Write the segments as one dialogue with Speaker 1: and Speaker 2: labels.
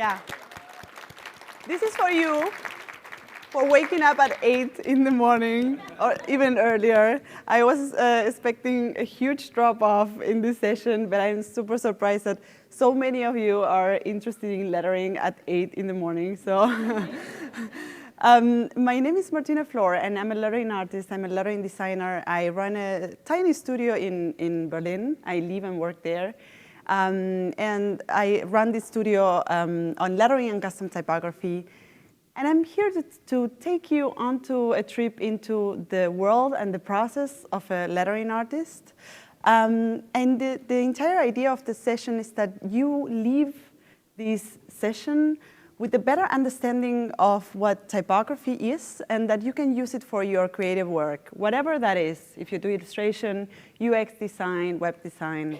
Speaker 1: Yeah. This is for you, for waking up at 8 in the morning, or even earlier. I was expecting a huge drop-off in this session, but I'm super surprised that so many of you are interested in lettering at 8 in the morning. So, my name is Martina Flor, and I'm a lettering artist. I'm a lettering designer. I run a tiny studio in Berlin. I live and work there. And I run this studio on lettering and custom typography. And I'm here to take you onto a trip into the world and the process of a lettering artist. And the entire idea of the session is that you leave this session with a better understanding of what typography is, and that you can use it for your creative work, whatever that is. If you do illustration, UX design, web design.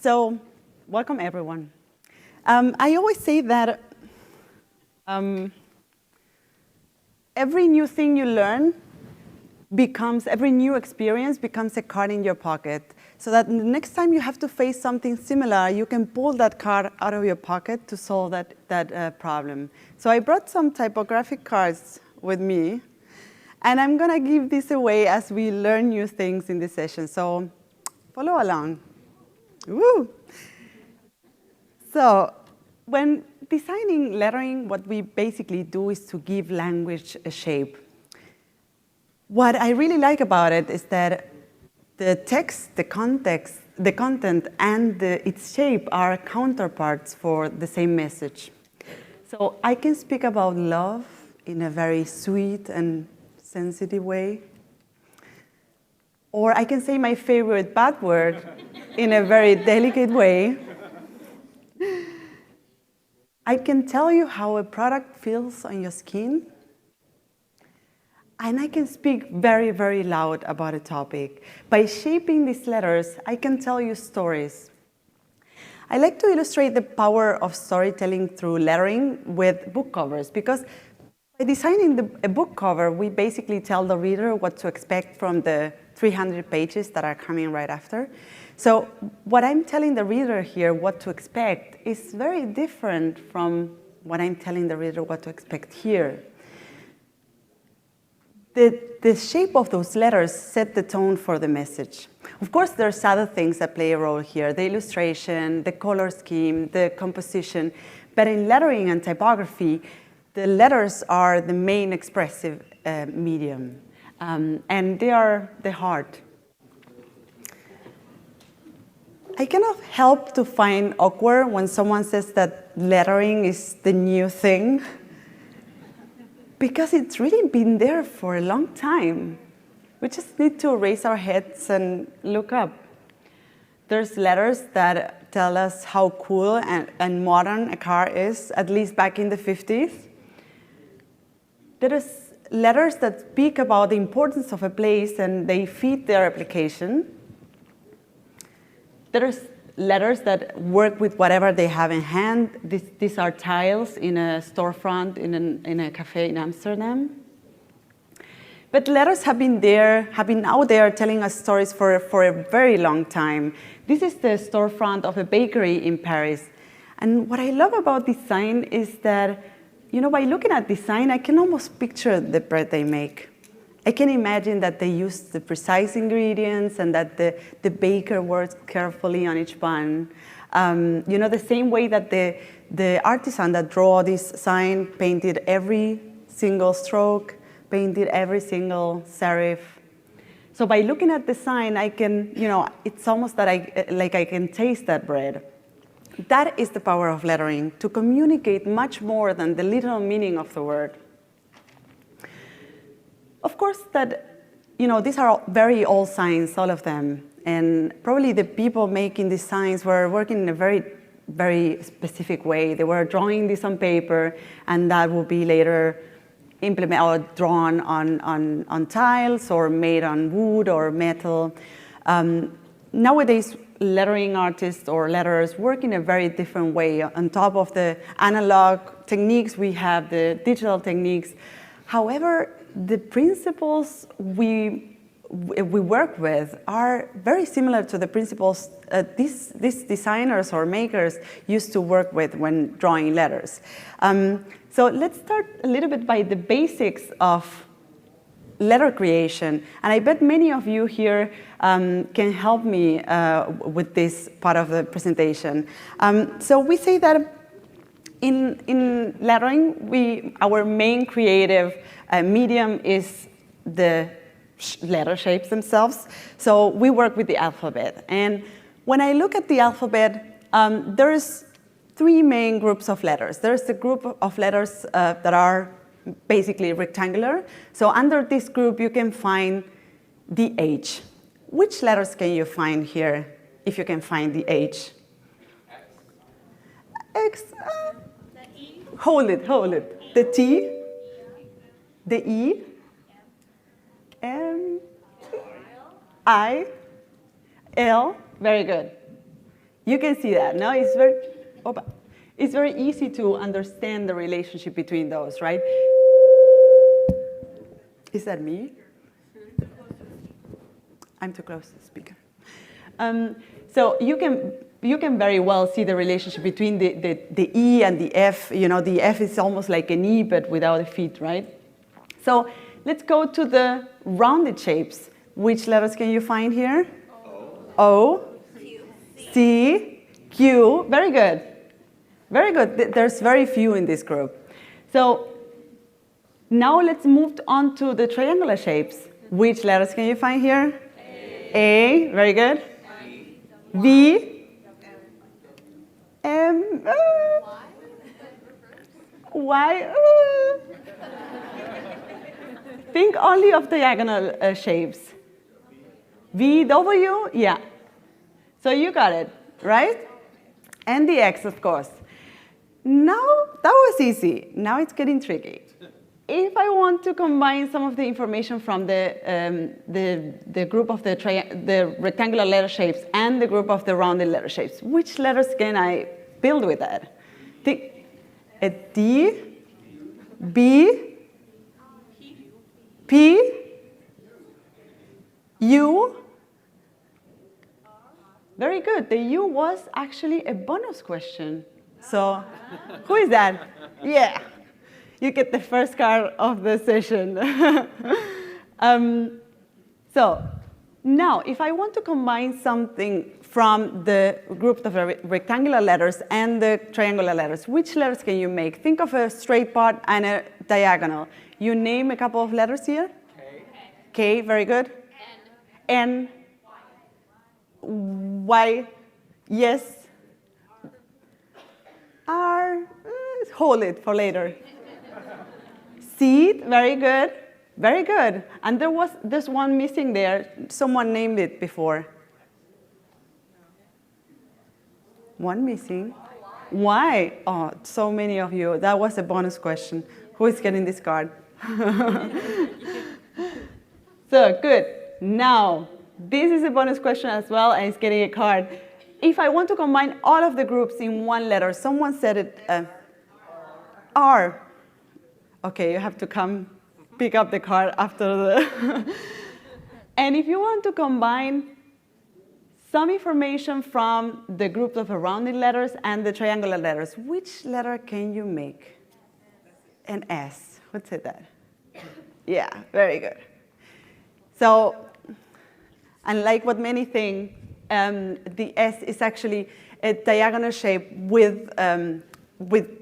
Speaker 1: So, welcome everyone. I always say that every new thing you learn every new experience becomes a card in your pocket, so that the next time you have to face something similar, you can pull that card out of your pocket to solve that problem. So I brought some typographic cards with me, and I'm gonna give this away as we learn new things in this session, so follow along. Woo! So, when designing lettering, what we basically do is to give language a shape. What I really like about it is that the text, the context, the content, and its shape are counterparts for the same message. So I can speak about love in a very sweet and sensitive way. Or I can say my favorite bad word in a very delicate way. I can tell you how a product feels on your skin. And I can speak very, very loud about a topic. By shaping these letters, I can tell you stories. I like to illustrate the power of storytelling through lettering with book covers, because by designing a book cover, we basically tell the reader what to expect from the 300 pages that are coming right after. So what I'm telling the reader here what to expect is very different from what I'm telling the reader what to expect here. The shape of those letters set the tone for the message. Of course, there's other things that play a role here, the illustration, the color scheme, the composition. But in lettering and typography, the letters are the main expressive medium, and they are the heart. I cannot help to find awkward when someone says that lettering is the new thing, because it's really been there for a long time. We just need to raise our heads and look up. There's letters that tell us how cool and modern a car is, at least back in the 50s. There's letters that speak about the importance of a place and they fit their application. There's letters that work with whatever they have in hand. These are tiles in a storefront in a cafe in Amsterdam. But letters have been out there telling us stories for a very long time. This is the storefront of a bakery in Paris. And what I love about design is that, by looking at design, I can almost picture the bread they make. I can imagine that they use the precise ingredients and that the baker works carefully on each bun. The same way that the artisan that drew this sign painted every single stroke, painted every single serif. So by looking at the sign, I can, it's almost that I can taste that bread. That is the power of lettering, to communicate much more than the literal meaning of the word. Of course, these are very old signs, all of them. And probably the people making these signs were working in a very, very specific way. They were drawing this on paper, and that will be later implemented or drawn on tiles or made on wood or metal. Nowadays, lettering artists or letterers work in a very different way. On top of the analog techniques, we have the digital techniques. However, the principles we we work with are very similar to the principles these designers or makers used to work with when drawing letters. So let's start a little bit by the basics of letter creation. And I bet many of you here can help me with this part of the presentation. So we say that in lettering, our main creative medium is the letter shapes themselves. So we work with the alphabet. And when I look at the alphabet, there's three main groups of letters. There's the group of letters that are basically rectangular. So under this group, you can find the H. Which letters can you find here, if you can find the H? X. The E. Hold it. The T. The E. M. I. L. Very good. You can see that. Now it's very easy to understand the relationship between those, right? Is that me? I'm too close to the speaker. So you can very well see the relationship between the E and the F. You know, the F is almost like an E, but without a feet, right? So let's go to the rounded shapes. Which letters can you find here? O. Q. C. Q. Very good. Very good. There's very few in this group. So now let's move on to the triangular shapes. Which letters can you find here? A. Very good. V. M. Y. Think only of diagonal shapes. V, W, yeah. So you got it, right? And the X, of course. Now, that was easy. Now it's getting tricky. If I want to combine some of the information from the group of the rectangular letter shapes and the group of the rounded letter shapes, which letters can I build with that? Think a D, B, P, U. Very good. The U was actually a bonus question. So who is that? Yeah. You get the first card of the session. So now, if I want to combine something from the group of rectangular letters and the triangular letters, which letters can you make? Think of a straight part and a diagonal. You name a couple of letters here. K. K, very good. N. Y. Yes. R. Hold it for later. Seed, very good. Very good. And there's one missing there. Someone named it before. One missing. Why? Oh, so many of you. That was a bonus question. Who is getting this card? So, good. Now, this is a bonus question as well, and it's getting a card. If I want to combine all of the groups in one letter, someone said it, R. Okay, you have to come pick up the card after the... And if you want to combine some information from the group of the rounded letters and the triangular letters, which letter can you make? An S. Who said that? Yeah, very good. So, unlike what many think, the S is actually a diagonal shape with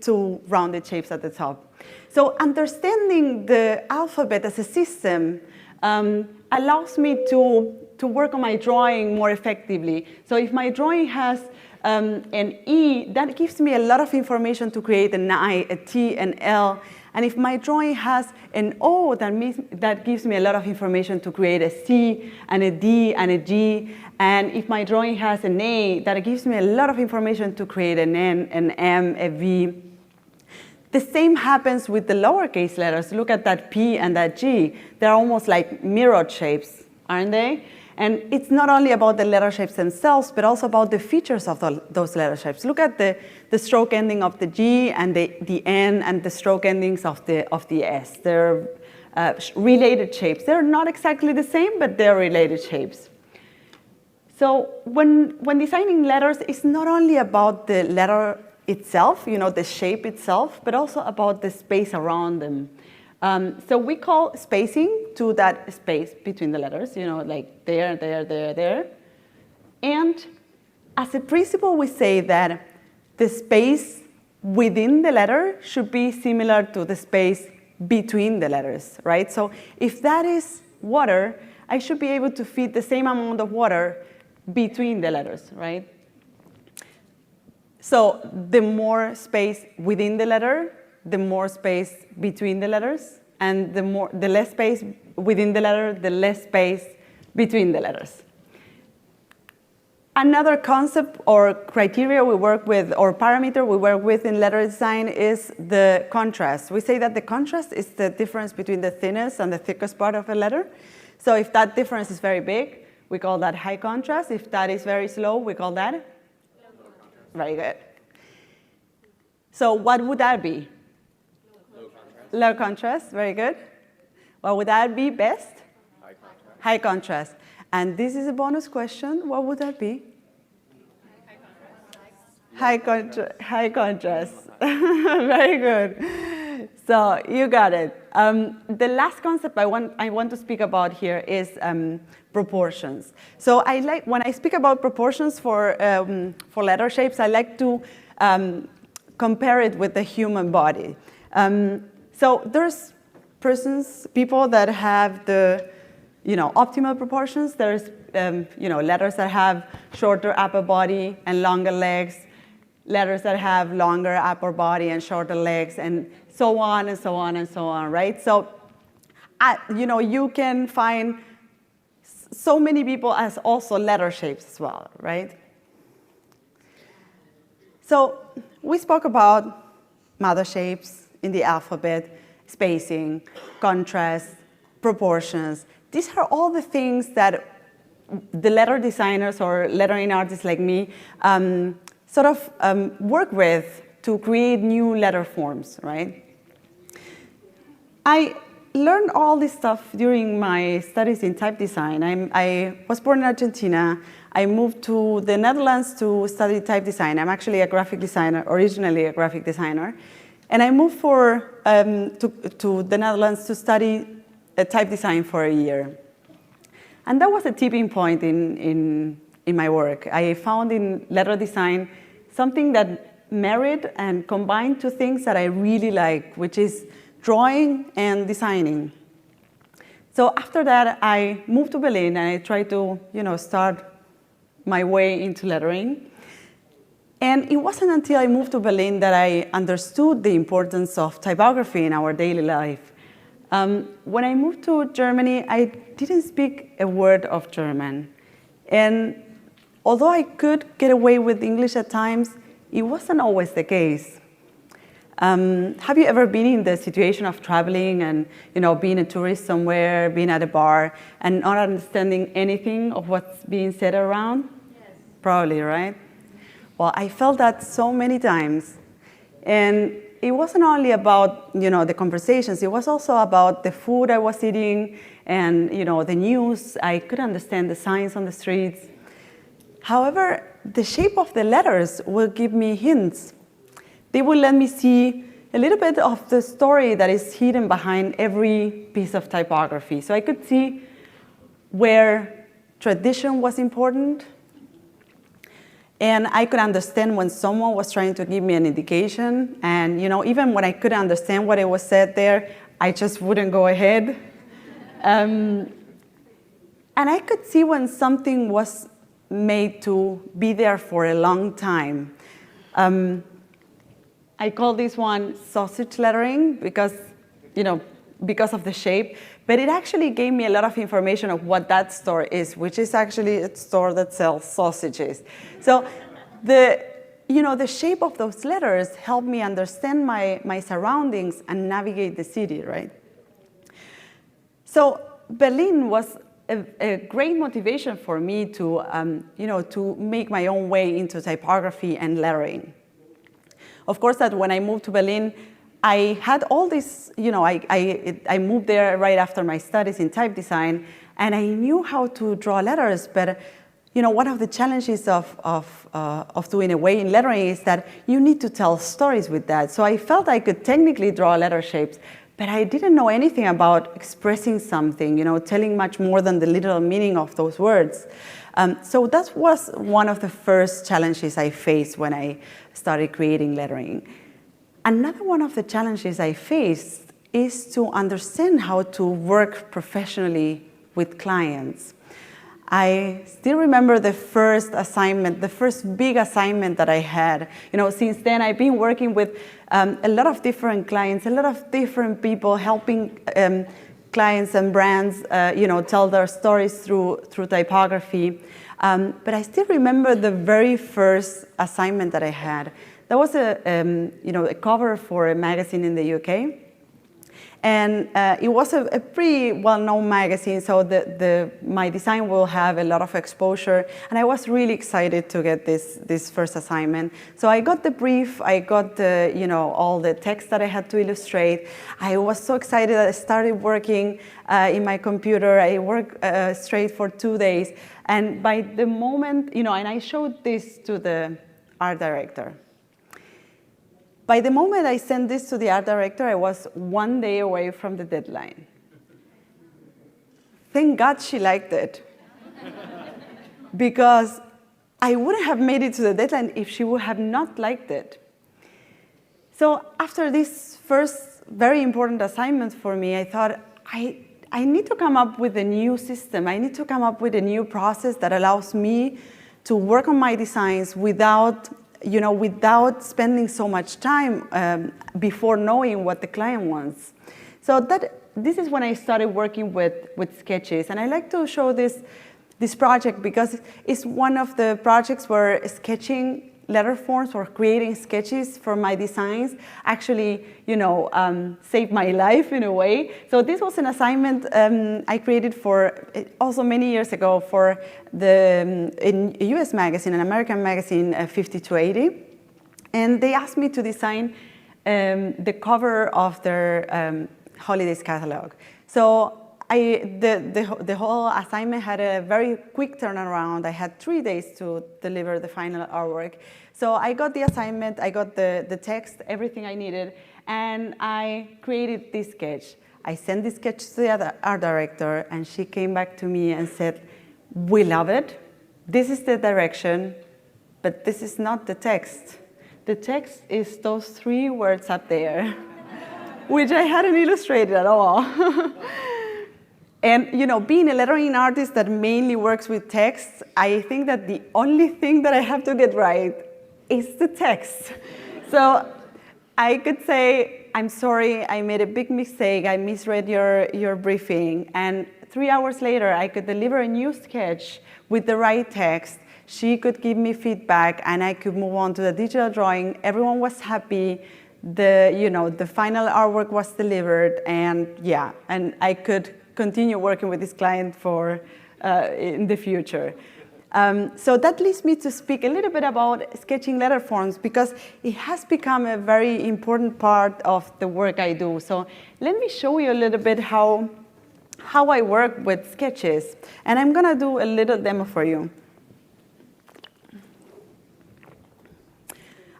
Speaker 1: two rounded shapes at the top. So understanding the alphabet as a system allows me to work on my drawing more effectively. So if my drawing has an E, that gives me a lot of information to create an I, a T, an L. And if my drawing has an O, that gives me a lot of information to create a C, and a D, and a G. And if my drawing has an A, that gives me a lot of information to create an N, an M, a V. The same happens with the lowercase letters. Look at that P and that G. They're almost like mirrored shapes, aren't they? And it's not only about the letter shapes themselves, but also about the features of those letter shapes. Look at the stroke ending of the G and the N and the stroke endings of the S. They're related shapes. They're not exactly the same, but they're related shapes. So when designing letters, it's not only about the letter itself, the shape itself, but also about the space around them. So we call spacing to that space between the letters, like there, there, there, there. And as a principle, we say that the space within the letter should be similar to the space between the letters, right? So if that is water, I should be able to fit the same amount of water between the letters, right? So the more space within the letter, the more space between the letters, and the less space within the letter, the less space between the letters. Another concept or criteria we work with, or parameter we work with in letter design is the contrast. We say that the contrast is the difference between the thinnest and the thickest part of a letter. So if that difference is very big, we call that high contrast. If that is very slow, we call that low contrast. Very good. So what would that be? Low contrast. Low contrast, very good. What would that be best? High contrast. High contrast. And this is a bonus question. What would that be? High contrast. High contrast. Very good. So you got it. The last concept I want to speak about here is proportions. So when I speak about proportions for letter shapes, I like to compare it with the human body. So there's people that have the optimal proportions. There's letters that have shorter upper body and longer legs, letters that have longer upper body and shorter legs, and so on and so on and so on, right? So, you can find so many people as also letter shapes as well, right? So we spoke about mother shapes in the alphabet, spacing, contrast, proportions. These are all the things that the letter designers or lettering artists like me work with to create new letter forms, right? I learned all this stuff during my studies in type design. I was born in Argentina. I moved to the Netherlands to study type design. I'm actually a graphic designer, originally a graphic designer. And I moved to the Netherlands to study type design for a year. And that was a tipping point in my work. I found in letter design something that married and combined two things that I really like, which is drawing and designing. So after that, I moved to Berlin and I tried to, start my way into lettering. And it wasn't until I moved to Berlin that I understood the importance of typography in our daily life. When I moved to Germany, I didn't speak a word of German. And although I could get away with English at times, it wasn't always the case. Have you ever been in the situation of traveling and being a tourist somewhere, being at a bar, and not understanding anything of what's being said around? Yes. Probably, right? Well, I felt that so many times. And it wasn't only about the conversations, it was also about the food I was eating and the news. I could understand the signs on the streets. However, the shape of the letters will give me hints. They will let me see a little bit of the story that is hidden behind every piece of typography. So I could see where tradition was important, and I could understand when someone was trying to give me an indication, and even when I couldn't understand what it was said there, I just wouldn't go ahead. And I could see when something was made to be there for a long time. I call this one sausage lettering because of the shape, but it actually gave me a lot of information of what that store is, which is actually a store that sells sausages. So the shape of those letters helped me understand my surroundings and navigate the city, right? So Berlin was a great motivation for me to, to make my own way into typography and lettering. Of course, that when I moved to Berlin, I had all this, I moved there right after my studies in type design, and I knew how to draw letters, but one of the challenges of doing away in lettering is that you need to tell stories with that. So I felt I could technically draw letter shapes, but I didn't know anything about expressing something, telling much more than the literal meaning of those words. So that was one of the first challenges I faced when I started creating lettering. Another one of the challenges I faced is to understand how to work professionally with clients. I still remember the first assignment, the first big assignment that I had. Since then I've been working with a lot of different clients, a lot of different people, helping clients and brands, tell their stories through typography. But I still remember the very first assignment that I had. That was a cover for a magazine in the UK. And it was a pretty well-known magazine, so my design will have a lot of exposure. And I was really excited to get this first assignment. So I got the brief, I got all the text that I had to illustrate. I was so excited that I started working in my computer. I worked straight for 2 days. And by the moment, and I showed this to the art director. By the moment I sent this to the art director, I was 1 day away from the deadline. Thank God she liked it. Because I wouldn't have made it to the deadline if she would have not liked it. So after this first very important assignment for me, I thought, I need to come up with a new system. I need to come up with a new process that allows me to work on my designs without spending so much time before knowing what the client wants. So this is when I started working with sketches. And I like to show this project because it's one of the projects where sketching letter forms or creating sketches for my designs actually, saved my life in a way. So this was an assignment I created also many years ago for in a US magazine, an American magazine, 50 to 80. And they asked me to design the cover of their holidays catalog. So the whole assignment had a very quick turnaround. I had 3 days to deliver the final artwork. So I got the assignment, I got the text, everything I needed, and I created this sketch. I sent this sketch to the art director, and she came back to me and said, "We love it. This is the direction, but this is not the text. The text is those 3 words up there," which I hadn't illustrated at all. And being a lettering artist that mainly works with text, I think that the only thing that I have to get right is the text. So I could say, "I'm sorry, I made a big mistake. I misread your briefing." And 3 hours later, I could deliver a new sketch with the right text. She could give me feedback, and I could move on to the digital drawing. Everyone was happy. The final artwork was delivered, and I could continue working with this client for in the future. So that leads me to speak a little bit about sketching letter forms because it has become a very important part of the work I do. So let me show you a little bit how I work with sketches. And I'm going to do a little demo for you.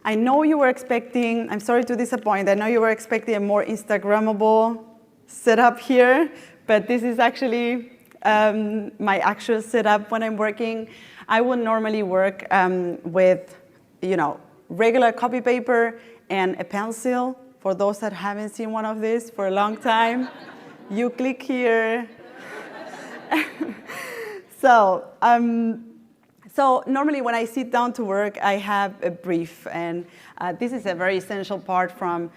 Speaker 1: I know you were expecting, I'm sorry to disappoint, I know you were expecting a more Instagrammable setup here, but this is actually my actual setup when I'm working. I would normally work with, regular copy paper and a pencil. For those that haven't seen one of these for a long time, you click here. So normally when I sit down to work, I have a brief, and this is a very essential part from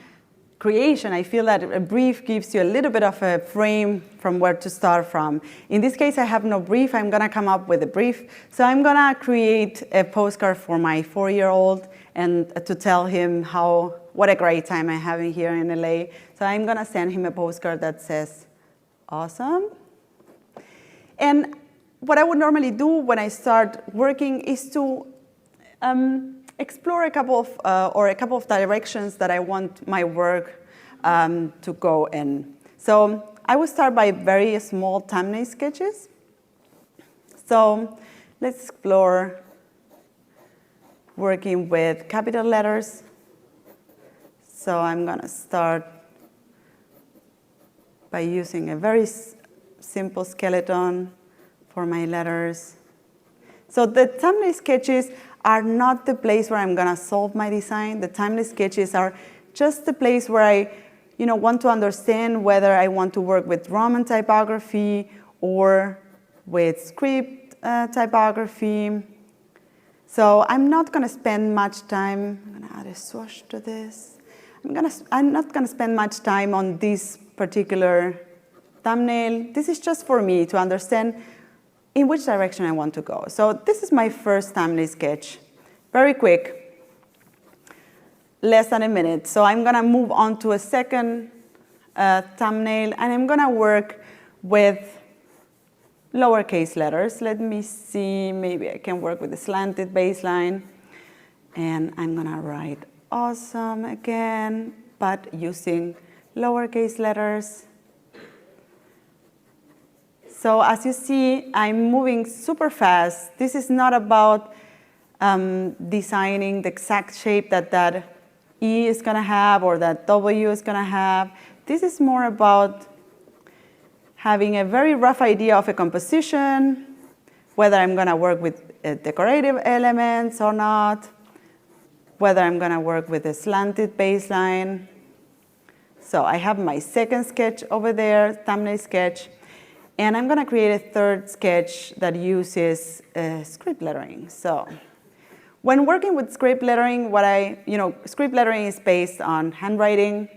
Speaker 1: creation. I feel that a brief gives you a little bit of a frame from where to start from. In this case, I have no brief. I'm going to come up with a brief. So I'm going to create a postcard for my 4-year-old and to tell him what a great time I'm having here in LA. So I'm going to send him a postcard that says, "Awesome." And what I would normally do when I start working is to explore a couple of directions that I want my work to go in. So I will start by very small thumbnail sketches. So let's explore working with capital letters. So I'm going to start by using a very simple skeleton for my letters. So the thumbnail sketches are not the place where I'm going to solve my design. The thumbnail sketches are just the place where I want to understand whether I want to work with Roman typography or with script typography. So I'm not going to spend much time. I'm going to add a swoosh to this. I'm not going to spend much time on this particular thumbnail. This is just for me to understand in which direction I want to go. So this is my first thumbnail sketch. Very quick, less than a minute. So I'm going to move on to a second thumbnail, and I'm going to work with lowercase letters. Let me see, maybe I can work with a slanted baseline. And I'm going to write awesome again, but using lowercase letters. So as you see, I'm moving super fast. This is not about designing the exact shape that E is going to have or that W is going to have. This is more about having a very rough idea of a composition, whether I'm going to work with decorative elements or not, whether I'm going to work with a slanted baseline. So I have my second sketch over there, thumbnail sketch. And I'm going to create a third sketch that uses script lettering. So when working with script lettering, script lettering is based on handwriting.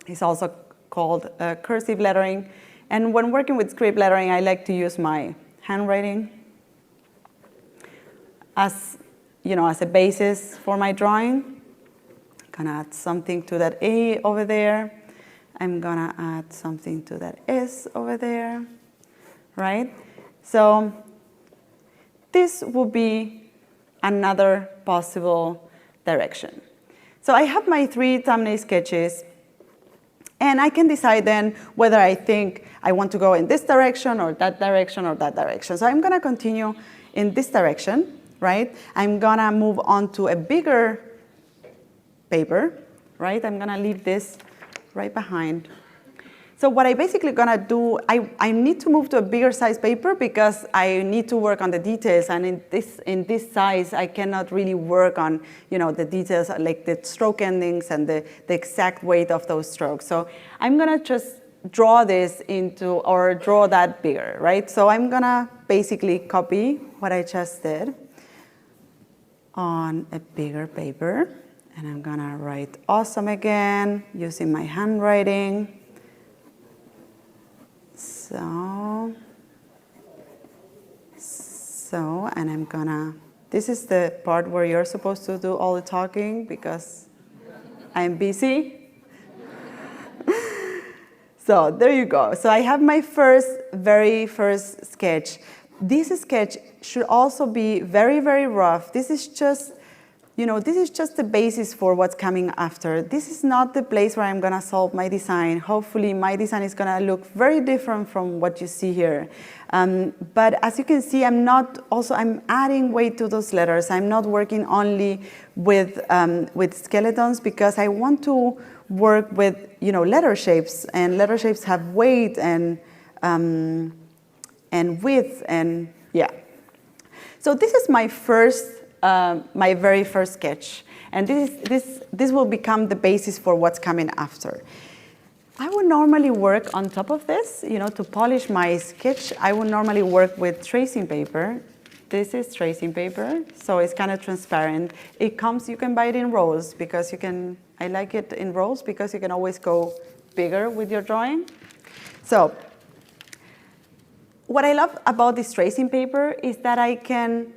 Speaker 1: It's also called cursive lettering. And when working with script lettering, I like to use my handwriting as a basis for my drawing. I'm going to add something to that A over there. I'm going to add something to that S over there. Right? So this will be another possible direction. So I have my 3 thumbnail sketches, and I can decide then whether I think I want to go in this direction or that direction or that direction. So I'm going to continue in this direction, right? I'm going to move on to a bigger paper, right? I'm going to leave this right behind. So what I basically gonna do, I need to move to a bigger size paper because I need to work on the details, and in this size I cannot really work on the details like the stroke endings and the exact weight of those strokes. So I'm gonna just draw draw that bigger, right? So I'm gonna basically copy what I just did on a bigger paper, and I'm gonna write awesome again using my handwriting. And I'm gonna, this is the part where you're supposed to do all the talking because I'm busy. So there you go. So I have my very first sketch. This sketch should also be very, very rough. This is just the basis for what's coming after. This is not the place where I'm going to solve my design. Hopefully, my design is going to look very different from what you see here. But as you can see, I'm adding weight to those letters. I'm not working only with skeletons because I want to work with letter shapes, and letter shapes have weight and width and yeah. So this is my very first sketch, and this will become the basis for what's coming after. I would normally work on top of this, to polish my sketch. I would normally work with tracing paper. This is tracing paper, so it's kind of transparent. You can buy it in rolls because I like it in rolls because you can always go bigger with your drawing. So what I love about this tracing paper is that I can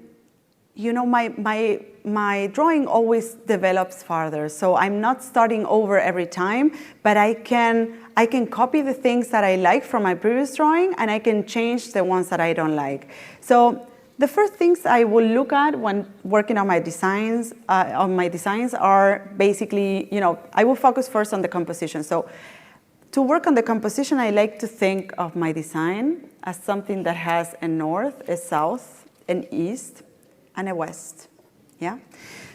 Speaker 1: my drawing always develops farther. So I'm not starting over every time, but I can copy the things that I like from my previous drawing, and I can change the ones that I don't like. So the first things I will look at when working on my designs, are basically, I will focus first on the composition. So to work on the composition, I like to think of my design as something that has a north, a south, an east, and a west. Yeah.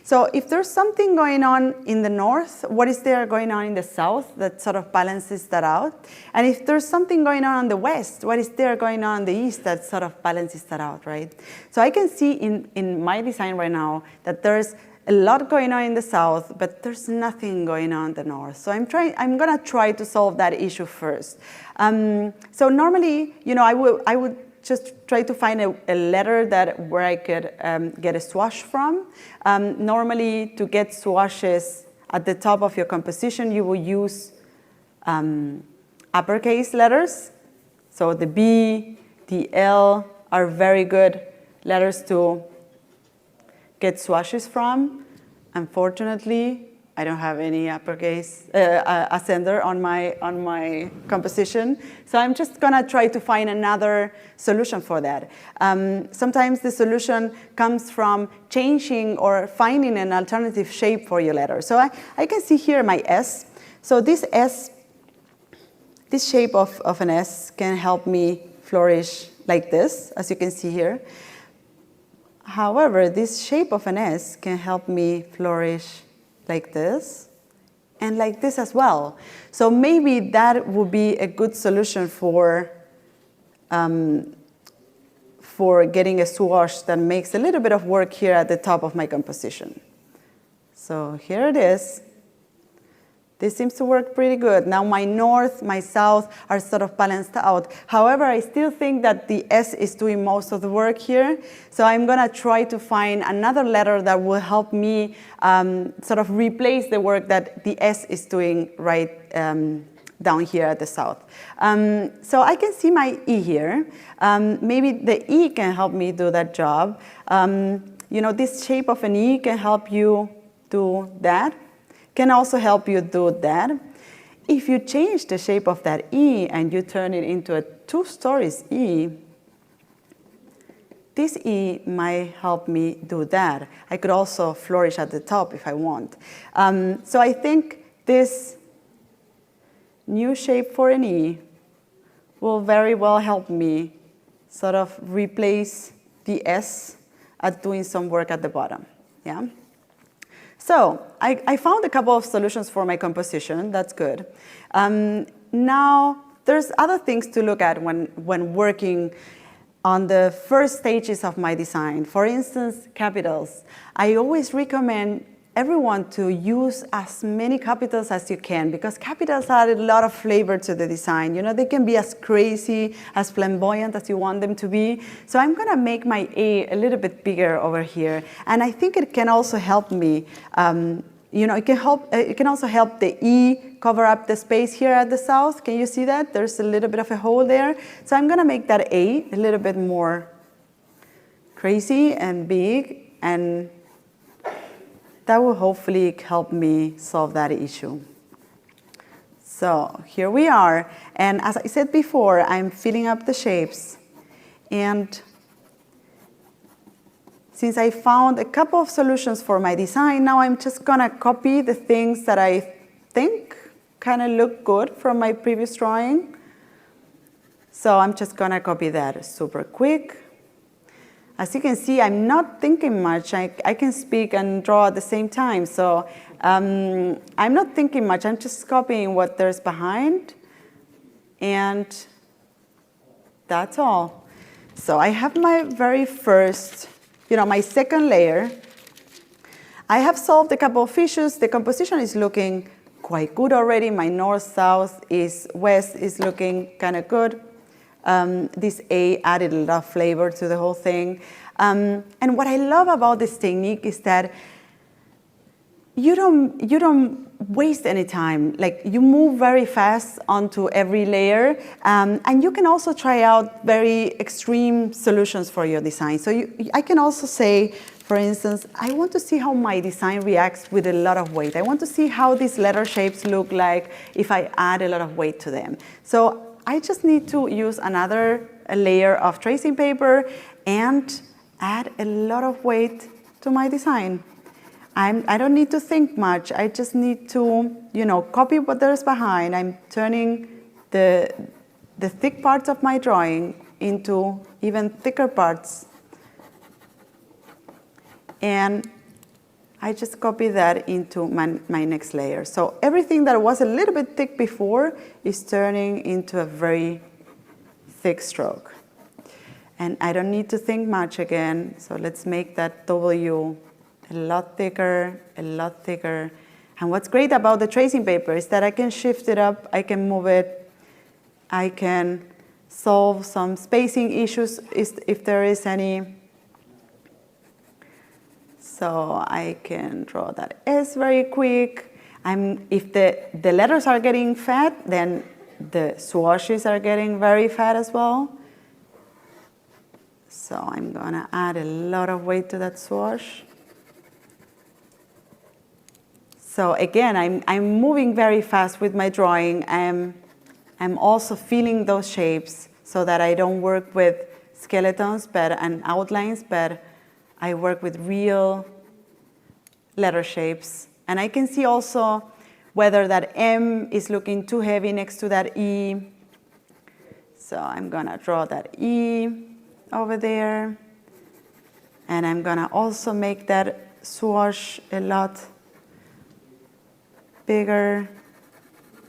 Speaker 1: So if there's something going on in the north, what is there going on in the south that sort of balances that out? And if there's something going on the west, what is there going on in the east that sort of balances that out, right? So I can see in my design right now that there's a lot going on in the south, but there's nothing going on in the north. So I'm gonna try to solve that issue first. So normally, I would just try to find a letter where I could get a swash from. Normally, to get swashes at the top of your composition, you will use uppercase letters. So the B, the L are very good letters to get swashes from. Unfortunately, I don't have any uppercase ascender on my composition, so I'm just gonna try to find another solution for that. Sometimes the solution comes from changing or finding an alternative shape for your letter. So I can see here my S. So this shape of an S can help me flourish like this, as you can see here. However, this shape of an S can help me flourish like this, and like this as well. So maybe that would be a good solution for getting a swash that makes a little bit of work here at the top of my composition. So here it is. This seems to work pretty good. Now my north, my south are sort of balanced out. However, I still think that the S is doing most of the work here. So I'm gonna try to find another letter that will help me sort of replace the work that the S is doing right down here at the south. So I can see my E here. Maybe the E can help me do that job. This shape of an E can help you do that. Can also help you do that. If you change the shape of that E and you turn it into a 2 stories E, this E might help me do that. I could also flourish at the top if I want. So I think this new shape for an E will very well help me sort of replace the S at doing some work at the bottom. Yeah. So I found a couple of solutions for my composition. That's good. Now, there's other things to look at when working on the first stages of my design. For instance, capitals. I always recommend everyone to use as many capitals as you can, because capitals add a lot of flavor to the design. They can be as crazy, as flamboyant as you want them to be. So I'm gonna make my A little bit bigger over here. And I think it can also help me, it can also help the E cover up the space here at the south. Can you see that? There's a little bit of a hole there. So I'm gonna make that A a little bit more crazy and big, and that will hopefully help me solve that issue. So here we are. And as I said before, I'm filling up the shapes. And since I found a couple of solutions for my design, now I'm just gonna copy the things that I think kind of look good from my previous drawing. So I'm just gonna copy that super quick. As you can see, I'm not thinking much. I can speak and draw at the same time. So I'm not thinking much. I'm just copying what there's behind. And that's all. So I have my very first, my second layer. I have solved a couple of issues. The composition is looking quite good already. My north, south, east, west is looking kind of good. This A added a lot of flavor to the whole thing. And what I love about this technique is that you don't waste any time. Like, you move very fast onto every layer, and you can also try out very extreme solutions for your design. So I can also say, For instance, I want to see how my design reacts with a lot of weight. I want to see how these letter shapes look like if I add a lot of weight to them. So I just need to use another layer of tracing paper and add a lot of weight to my design. I don't need to think much. I just need to, copy what there's behind. I'm turning the thick parts of my drawing into even thicker parts. And I just copy that into my next layer. So everything that was a little bit thick before is turning into a very thick stroke. And I don't need to think much again. So let's make that W a lot thicker, a lot thicker. And what's great about the tracing paper is that I can shift it up, I can move it, I can solve some spacing issues if there is any. So I can draw that S very quick. If the letters are getting fat, then the swashes are getting very fat as well. So I'm going to add a lot of weight to that swash. So again, I'm moving very fast with my drawing. I'm also feeling those shapes so that I don't work with skeletons and outlines, but I work with real letter shapes. And I can see also whether that M is looking too heavy next to that E. So I'm going to draw that E over there. And I'm going to also make that swash a lot bigger.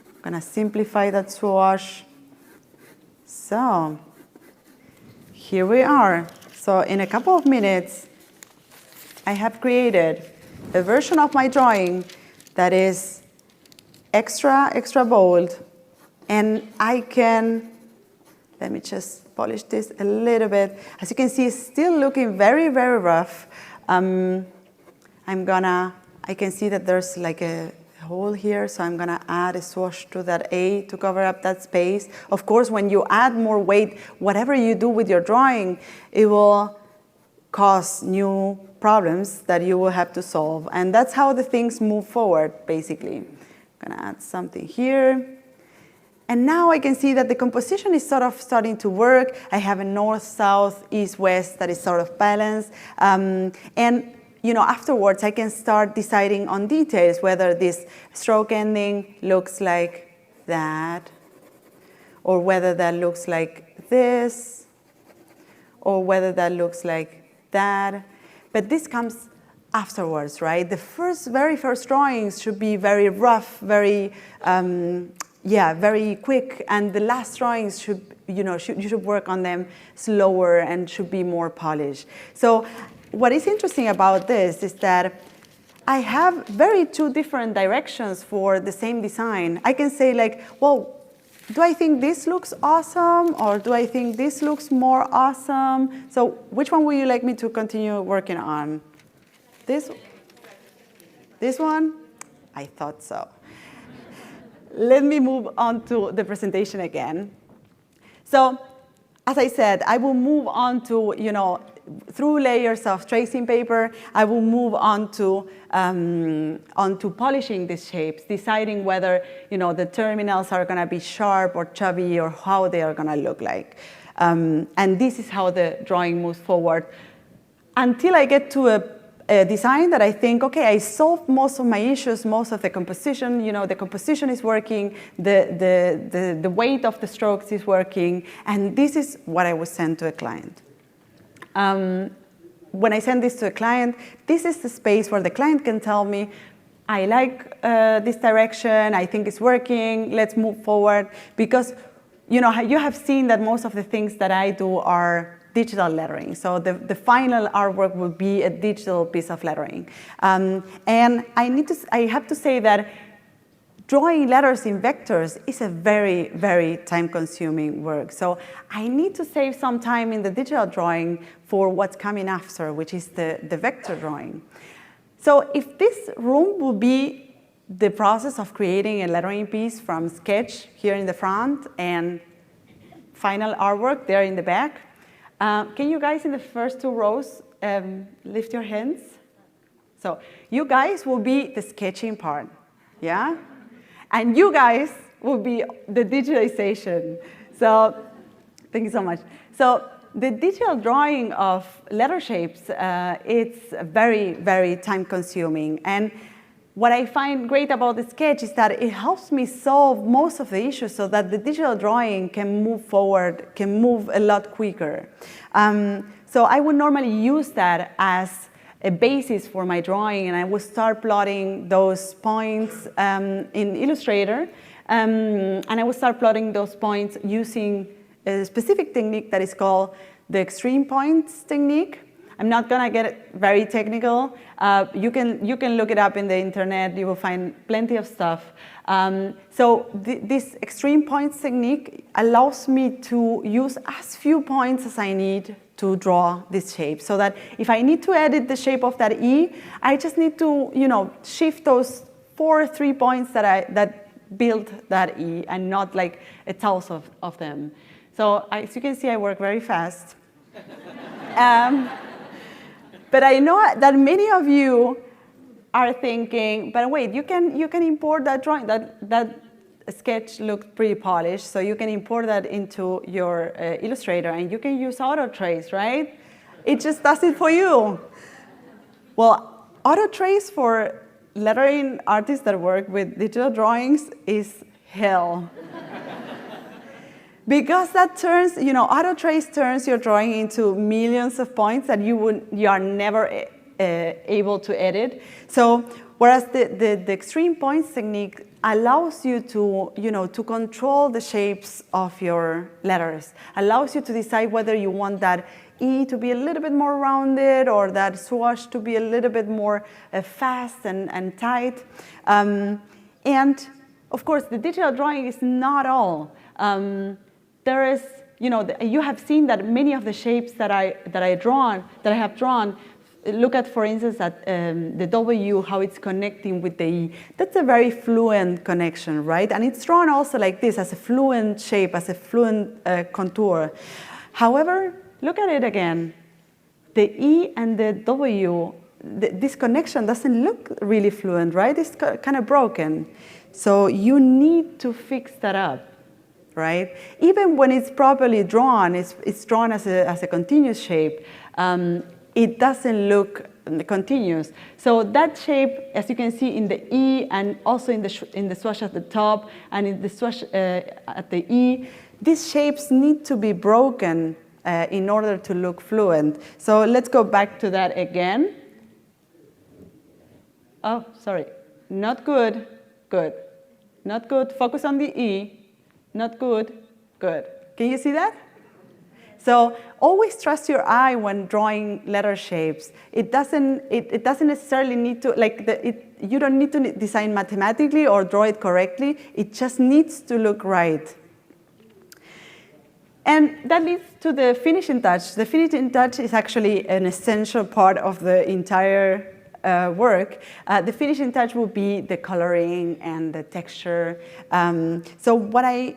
Speaker 1: I'm going to simplify that swash. So here we are. So in a couple of minutes, I have created a version of my drawing that is extra bold. And I can, let me just polish this a little bit. As you can see, it's still looking very, very rough. I can see that there's like a hole here, so I'm gonna add a swash to that A to cover up that space. Of course, when you add more weight, whatever you do with your drawing, it will cause new problems that you will have to solve. And that's how the things move forward, basically. I'm gonna add something here. And now I can see that the composition is sort of starting to work. I have a north, south, east, west that is sort of balanced. And afterwards I can start deciding on details, whether this stroke ending looks like that, or whether that looks like this, or whether that looks like that. But this comes afterwards, right? The very first drawings should be very rough, very quick, and the last drawings should, you should work on them slower and should be more polished. So what is interesting about this is that I have two different directions for the same design. I can say like, well, do I think this looks awesome, or do I think this looks more awesome? So which one would you like me to continue working on? This one? I thought so. Let me move on to the presentation again. So as I said, I will move on to, through layers of tracing paper, I will move on to polishing these shapes, deciding whether the terminals are going to be sharp or chubby, or how they are going to look like. And this is how the drawing moves forward until I get to a design that I think, okay, I solved most of my issues, most of the composition. The composition is working, the weight of the strokes is working, and this is what I will send to a client. When I send this to a client, this is the space where the client can tell me, I like this direction, I think it's working, let's move forward. Because you have seen that most of the things that I do are digital lettering. So the final artwork will be a digital piece of lettering. And I have to say that drawing letters in vectors is a very, very time-consuming work. So I need to save some time in the digital drawing for what's coming after, which is the vector drawing. So if this room will be the process of creating a lettering piece from sketch here in the front and final artwork there in the back, can you guys in the first two rows lift your hands. So you guys will be the sketching part, yeah? And you guys will be the digitalization. So thank you so much. So the digital drawing of letter shapes, it's very, very time consuming. And what I find great about the sketch is that it helps me solve most of the issues so that the digital drawing can move forward, can move a lot quicker. So I would normally use that as a basis for my drawing, and I would start plotting those points in Illustrator, and I would start plotting those points using a specific technique that is called the extreme points technique. I'm not going to get very technical. You can look it up in the internet. You will find plenty of stuff. So this extreme points technique allows me to use as few points as I need to draw this shape, so that if I need to edit the shape of that E, I just need to shift those 3 points that build that E, and not like a thousand of them. So as you can see, I work very fast. But I know that many of you are thinking, but wait, you can import that drawing. That sketch looked pretty polished, so you can import that into your Illustrator, and you can use Auto Trace, right? It just does it for you. Well, Auto Trace for lettering artists that work with digital drawings is hell. Because that turns, Auto Trace turns your drawing into millions of points that you are never able to edit. So whereas the extreme points technique allows you to control the shapes of your letters, allows you to decide whether you want that E to be a little bit more rounded or that swoosh to be a little bit more fast and tight. And of course, the digital drawing is not all. There is, you have seen that many of the shapes that I have drawn, look at, for instance, at the W, how it's connecting with the E. That's a very fluent connection, right? And it's drawn also like this, as a fluent shape, as a fluent contour. However, look at it again. The E and the W, this connection doesn't look really fluent, right? It's kind of broken. So you need to fix that up. Right? Even when it's properly drawn, it's drawn as a continuous shape, it doesn't look continuous. So that shape, as you can see in the E and also in the swoosh at the top and in the swoosh at the E, these shapes need to be broken in order to look fluent. So let's go back to that again. Oh, sorry. Not good. Good. Not good. Focus on the E. Not good, good. Can you see that? So always trust your eye when drawing letter shapes. It doesn't necessarily need to, you don't need to design mathematically or draw it correctly. It just needs to look right. And that leads to the finishing touch. The finishing touch is actually an essential part of the entire work. The finishing touch will be the coloring and the texture. So what I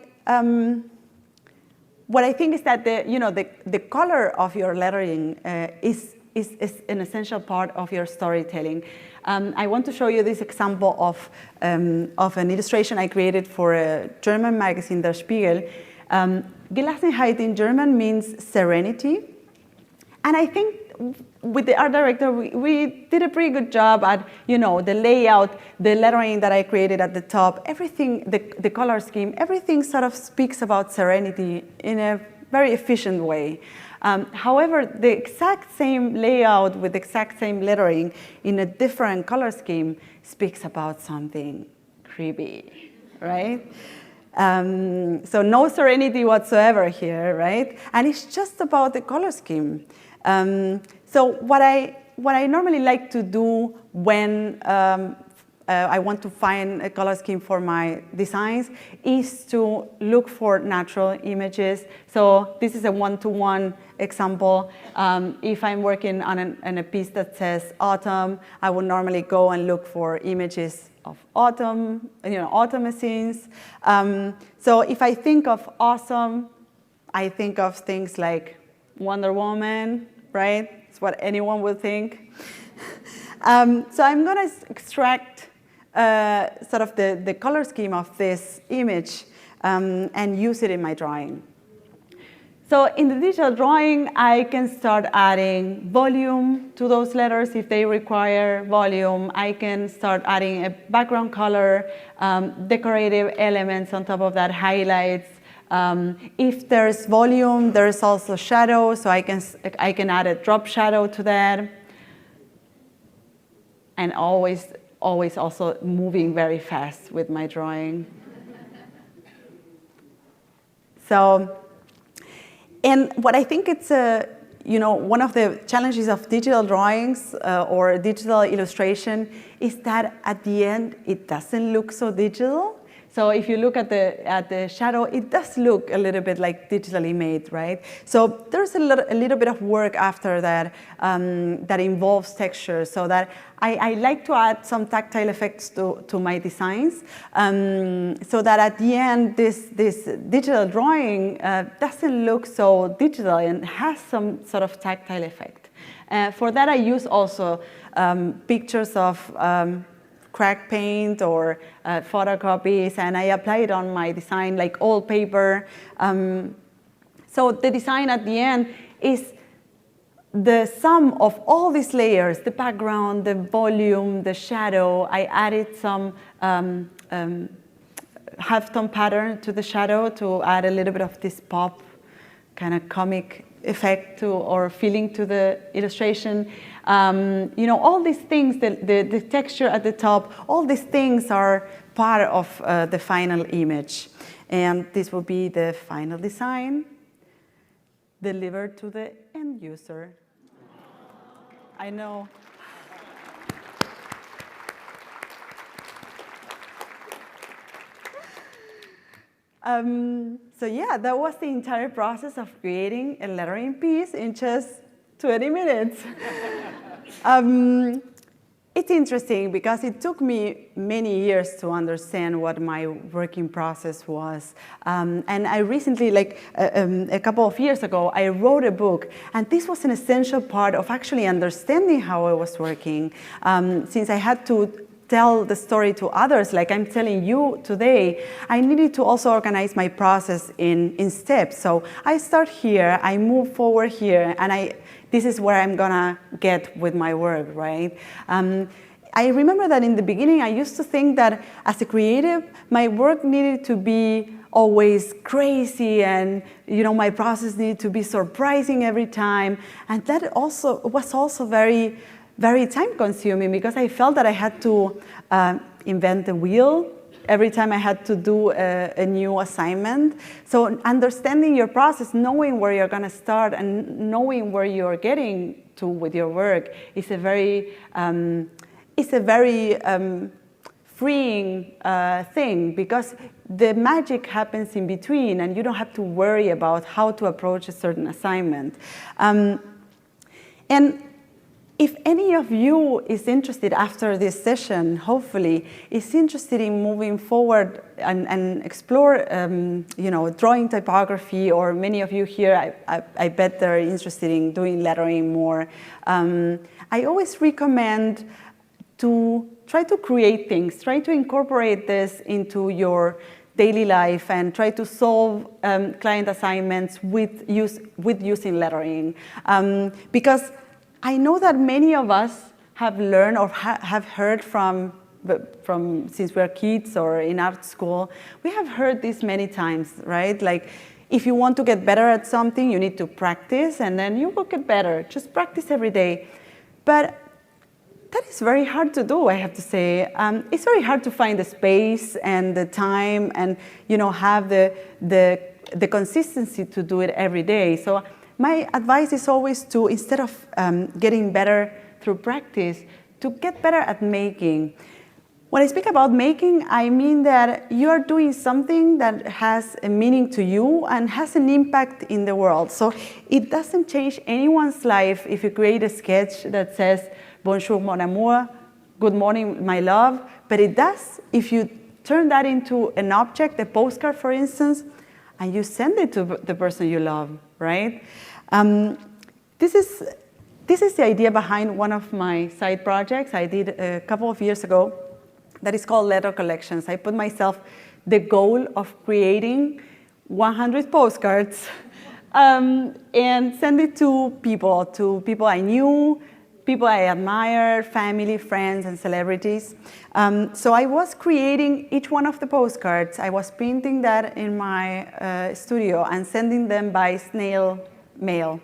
Speaker 1: think is that the color of your lettering is an essential part of your storytelling. I want to show you this example of an illustration I created for a German magazine, Der Spiegel. Gelassenheit in German means serenity. And I think with the art director, we did a pretty good job at, the layout, the lettering that I created at the top, everything, the color scheme, everything sort of speaks about serenity in a very efficient way. However, the exact same layout with the exact same lettering in a different color scheme speaks about something creepy, right? So no serenity whatsoever here, right? And it's just about the color scheme. So what I normally like to do when I want to find a color scheme for my designs is to look for natural images. So this is a one-to-one example. If I'm working on a piece that says autumn, I would normally go and look for images of autumn, autumn scenes. So if I think of awesome, I think of things like Wonder Woman, right? It's what anyone would think. So I'm going to extract sort of the color scheme of this image and use it in my drawing. So in the digital drawing, I can start adding volume to those letters if they require volume. I can start adding a background color, decorative elements on top of that, highlights. If there's volume, there's also shadow, so I can add a drop shadow to that. And always also moving very fast with my drawing. So. And what I think it's one of the challenges of digital drawings or digital illustration is that at the end it doesn't look so digital. So if you look at the shadow, it does look a little bit like digitally made, right? So there's a little bit of work after that that involves texture, so that I like to add some tactile effects to my designs, so that at the end this digital drawing doesn't look so digital and has some sort of tactile effect. For that I use also pictures of crack paint or photocopies, and I apply it on my design like old paper. So the design at the end is the sum of all these layers, the background, the volume, the shadow. I added some halftone pattern to the shadow to add a little bit of this pop kind of comic effect or feeling to the illustration. All these things, the texture at the top, all these things are part of the final image. And this will be the final design delivered to the end user. I know. So yeah, that was the entire process of creating a lettering piece in just 20 minutes. It's interesting because it took me many years to understand what my working process was. And I recently, like a couple of years ago, I wrote a book. And this was an essential part of actually understanding how I was working. Since I had to tell the story to others, like I'm telling you today, I needed to also organize my process in steps. So I start here, I move forward here, and this is where I'm gonna get with my work, right? I remember that in the beginning, I used to think that as a creative, my work needed to be always crazy, and my process needed to be surprising every time. And that was also very, very time-consuming, because I felt that I had to invent the wheel every time I had to do a new assignment. So understanding your process, knowing where you're going to start, and knowing where you're getting to with your work is a very freeing thing, because the magic happens in between, and you don't have to worry about how to approach a certain assignment. And if any of you is interested after this session, hopefully, is interested in moving forward and explore, drawing typography, or many of you here, I bet they're interested in doing lettering more. I always recommend to try to create things, try to incorporate this into your daily life, and try to solve client assignments with using lettering, because I know that many of us have learned or have heard from since we're kids or in art school, we have heard this many times, right? Like, if you want to get better at something, you need to practice, and then you will get better. Just practice every day. But that is very hard to do, I have to say. It's very hard to find the space and the time, and have the consistency to do it every day. So my advice is always to, instead of getting better through practice, to get better at making. When I speak about making, I mean that you are doing something that has a meaning to you and has an impact in the world. So it doesn't change anyone's life if you create a sketch that says, "Bonjour, mon amour," "Good morning, my love," but it does if you turn that into an object, a postcard, for instance, and you send it to the person you love, right? This is this is the idea behind one of my side projects I did a couple of years ago that is called letter collections. I put myself the goal of creating 100 postcards and send it to people I knew, people I admired, family, friends, and celebrities. So I was creating each one of the postcards. I was printing that in my studio and sending them by snail mail.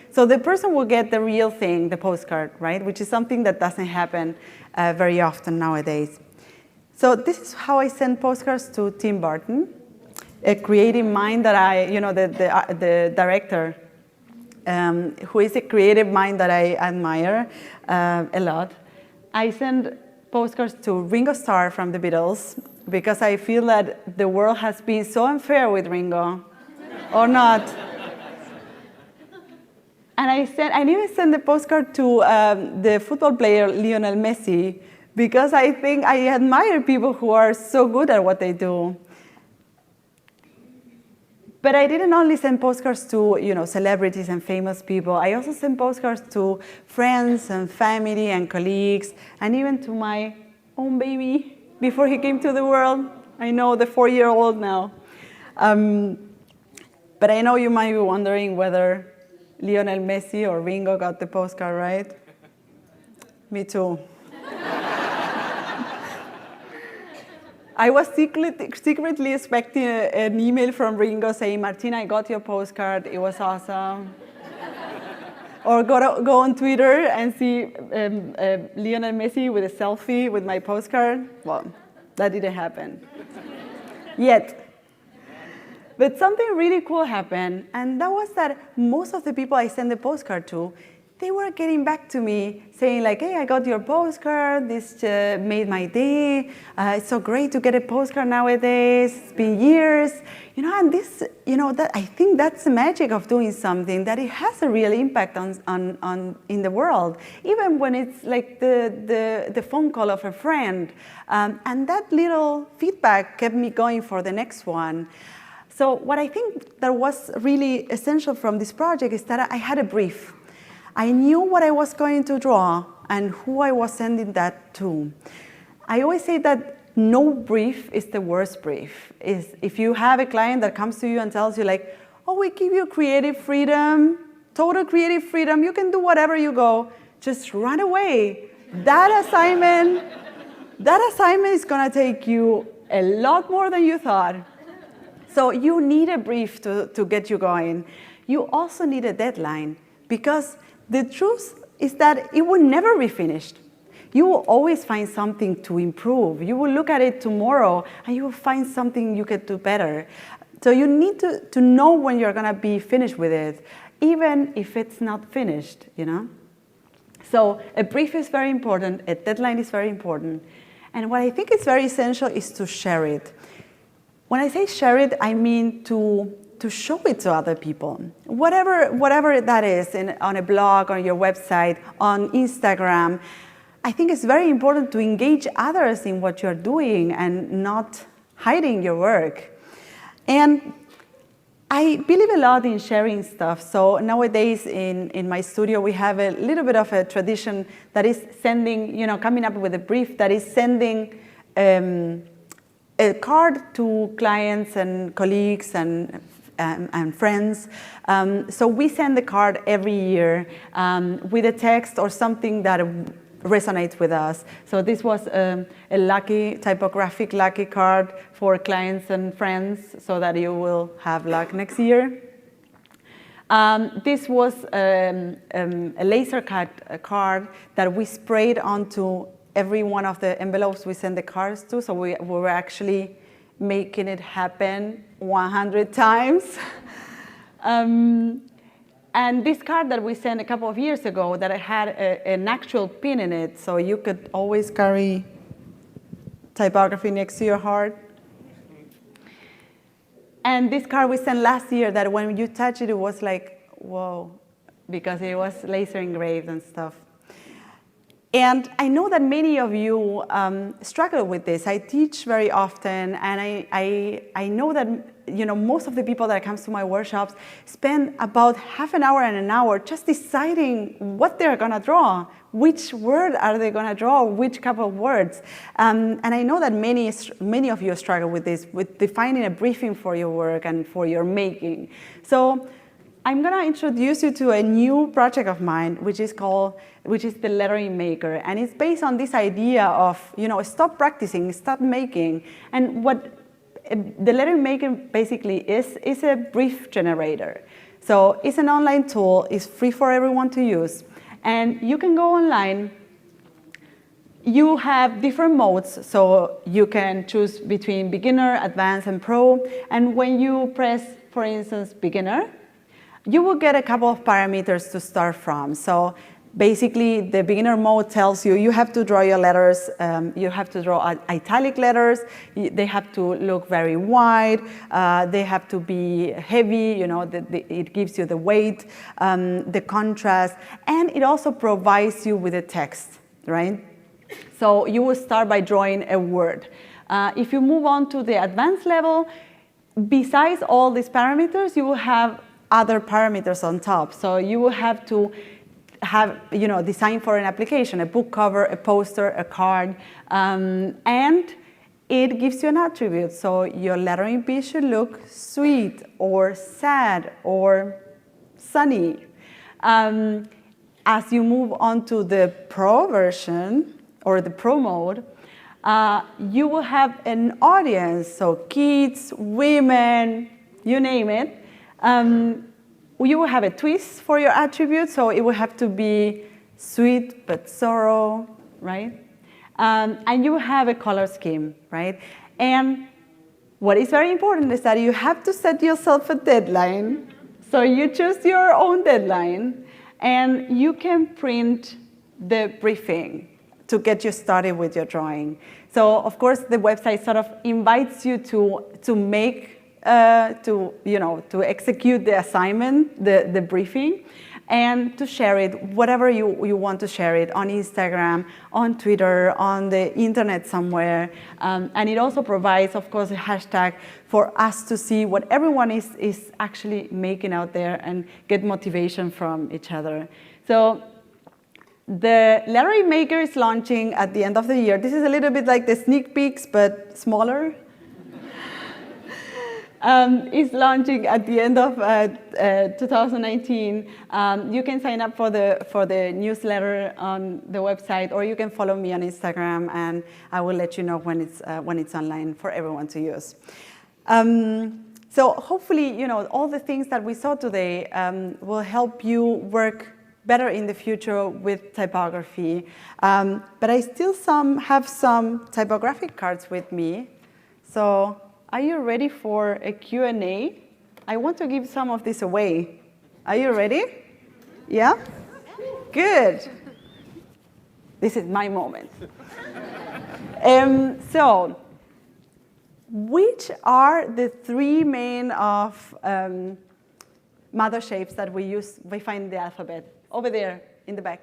Speaker 1: So the person will get the real thing, the postcard, right? Which is something that doesn't happen very often nowadays. So this is how I send postcards to Tim Burton, a creative mind that the director, who is a creative mind that I admire a lot. I send postcards to Ringo Starr from the Beatles because I feel that the world has been so unfair with Ringo, or not. And I even sent the postcard to the football player Lionel Messi because I think I admire people who are so good at what they do. But I didn't only send postcards to celebrities and famous people. I also sent postcards to friends and family and colleagues, and even to my own baby before he came to the world. I know, the 4-year-old now. But I know you might be wondering whether Lionel Messi or Ringo got the postcard right. Me too. I was secretly expecting an email from Ringo saying, Martina, I got your postcard. It was awesome. Or go on Twitter and see Lionel Messi with a selfie with my postcard. Well, that didn't happen yet. But something really cool happened, and that was that most of the people I sent the postcard to, they were getting back to me saying like, hey, I got your postcard, this made my day, it's so great to get a postcard nowadays, it's been years. And this, that I think that's the magic of doing something, that it has a real impact in the world, even when it's like the phone call of a friend. And that little feedback kept me going for the next one. So what I think that was really essential from this project is that I had a brief. I knew what I was going to draw and who I was sending that to. I always say that no brief is the worst brief. If you have a client that comes to you and tells you like, oh, we give you creative freedom, total creative freedom, you can do whatever you go, just run away. That assignment is gonna take you a lot more than you thought. So you need a brief to get you going. You also need a deadline, because the truth is that it will never be finished. You will always find something to improve. You will look at it tomorrow and you will find something you could do better. So you need to know when you're gonna be finished with it, even if it's not finished, So a brief is very important, a deadline is very important. And what I think is very essential is to share it. When I say share it, I mean to show it to other people. Whatever that is, on a blog, on your website, on Instagram, I think it's very important to engage others in what you're doing and not hiding your work. And I believe a lot in sharing stuff. So nowadays in my studio, we have a little bit of a tradition that is sending, coming up with a brief that is sending a card to clients and colleagues and friends. So we send the card every year with a text or something that resonates with us. So this was a typographic lucky card for clients and friends so that you will have luck next year. This was a laser cut card that we sprayed onto every one of the envelopes we send the cards to. So we were actually making it happen 100 times. And this card that we sent a couple of years ago, that had an actual pin in it, so you could always carry typography next to your heart. And this card we sent last year, that when you touch it, it was like, whoa, because it was laser engraved and stuff. And I know that many of you struggle with this. I teach very often, and I know that most of the people that comes to my workshops spend about half an hour and an hour just deciding what they're going to draw, which word are they going to draw, which couple of words. And I know that many of you struggle with this, with defining a briefing for your work and for your making. So I'm going to introduce you to a new project of mine, which is the Lettering Maker. And it's based on this idea of, stop practicing, start making. And what the Lettering Maker basically is a brief generator. So it's an online tool, it's free for everyone to use. And you can go online. You have different modes, so you can choose between beginner, advanced, and pro. And when you press, for instance, beginner, you will get a couple of parameters to start from. So basically, the beginner mode tells you you have to draw your letters. You have to draw italic letters. They have to look very wide. They have to be heavy. It gives you the weight, the contrast, and it also provides you with a text, right? So you will start by drawing a word. If you move on to the advanced level, besides all these parameters, you will have other parameters on top. So you will have to have, design for an application, a book cover, a poster, a card, and it gives you an attribute. So your lettering piece should look sweet or sad or sunny. As you move on to the pro version or the pro mode, you will have an audience, so kids, women, you name it. You will have a twist for your attribute, so it will have to be sweet but sorrow, right? And you will have a color scheme, right? And what is very important is that you have to set yourself a deadline. So you choose your own deadline, and you can print the briefing to get you started with your drawing. So of course, the website sort of invites you to make to execute the assignment, the briefing, and to share it, whatever you want to share it, on Instagram, on Twitter, on the internet somewhere. And it also provides, of course, a hashtag for us to see what everyone is actually making out there and get motivation from each other. So the Lettering Maker is launching at the end of the year. This is a little bit like the sneak peeks, but smaller. Is launching at the end of 2019. You can sign up for the newsletter on the website, or you can follow me on Instagram, and I will let you know when it's online for everyone to use. So hopefully, all the things that we saw today will help you work better in the future with typography. But I still have some typographic cards with me. So are you ready for a Q&A? I want to give some of this away. Are you ready? Yeah? Good. This is my moment. So, which are the three main mother shapes that we find in the alphabet? Over there, in the back.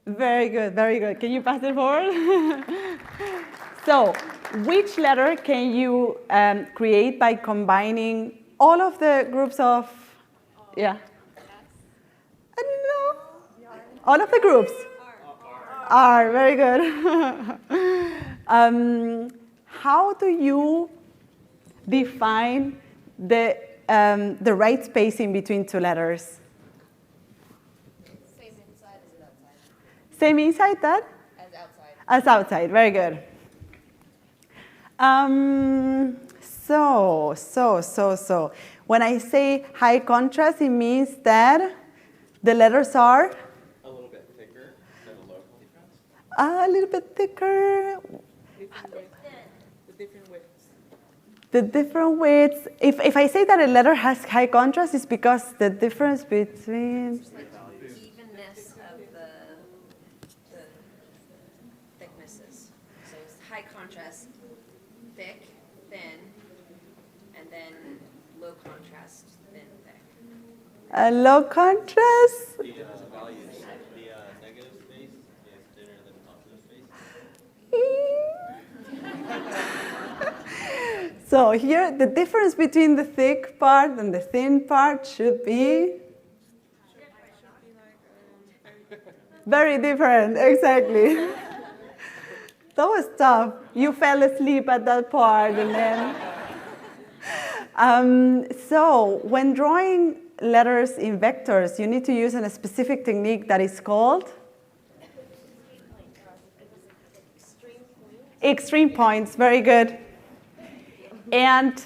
Speaker 1: Very good, very good. Can you pass it forward? So, which letter can you create by combining all of the groups of, yeah? No. All of the groups? R, very good. How do you define the right spacing between two letters? Same inside that? As outside. As outside, very good. So. When I say high contrast, it means that the letters are? A little bit thicker than a low contrast. A little bit thicker. The different widths. The different widths. If I say that a letter has high contrast, it's because the difference between...
Speaker 2: Contrast, thick, thin, and then low contrast, thin, thick.
Speaker 1: Low contrast?
Speaker 3: The values, the negative space is thinner than positive space.
Speaker 1: So here, the difference between the thick part and the thin part should be very different, exactly. That was tough. You fell asleep at that part, and then. So when drawing letters in vectors, you need to use a specific technique that is called extreme points. Very good. And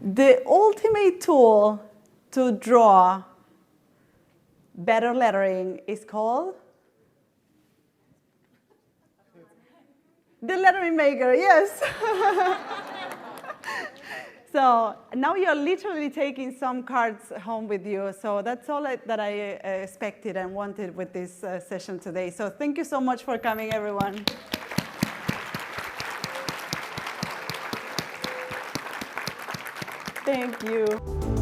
Speaker 1: the ultimate tool to draw better lettering is called the lettering maker, yes. So now you're literally taking some cards home with you. So that's all that I expected and wanted with this session today. So thank you so much for coming, everyone. Thank you.